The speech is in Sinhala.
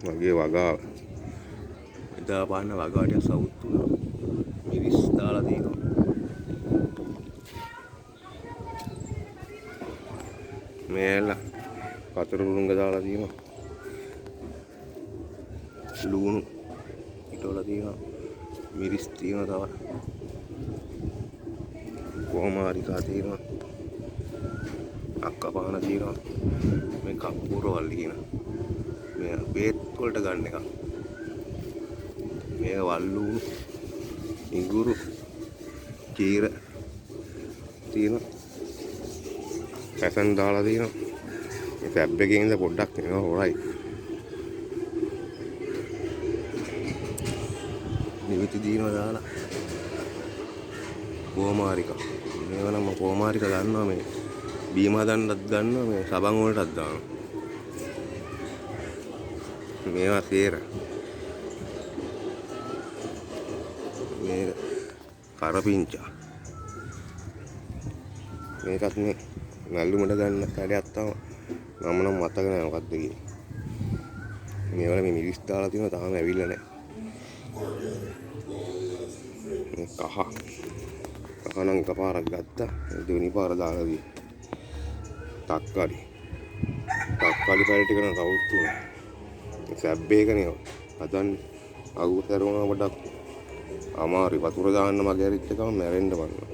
මගේ වගාව. එදා පාන්න වගාවට සවුත් වුණා. මිරිස් දාලා තියෙනවා. මේල වතුර උරුංග දාලා තියෙනවා. ලුණු ඊටවල තියෙනවා. මිරිස් තියෙනවා තව. කොමාරිකා තියෙනවා. අක්කපාන තියෙනවා. මේ කප්පුරවල් තියෙනවා. මේ බේත් වලට ගන්න එක. මේ වල්ලුණු ඉඟුරු ජීර තියෙනවා. පැසන් දාලා තියෙනවා. මේ ෆැබ් එකේ ඉඳලා පොඩ්ඩක් එනවා හොරයි. නිවිති දිනවා දාලා. කොමාරිකා. මේවා නම් කොමාරිකා ගන්නවා මේ. බීම හදන්නත් ගන්නවා මේ සබන් වලටත් දානවා. මේවා සේර. මේ කරපිංචා. මේකත් මේ නල්ලුමට ගන්න කඩයක් තමයි. මම නම් මතක නැහැ මොකක්ද කියන්නේ. මේවල මේ මිරිස් දාලා තියෙනවා තාම ඇවිල්ලා නැහැ. මේ කහ නම් එකපාරක් ගත්තා. දෙවෙනි පාර දාලා දී. තක්කාලි පැල ටික නම් කවුත් තුන. සැබ් එකනේ හදන්නේ. අගුතරෝනා වඩක් අමාරුයි. වතුර දාන්න මගේ ඇරිච්ච ගමන් මැරෙන්න බලනවා.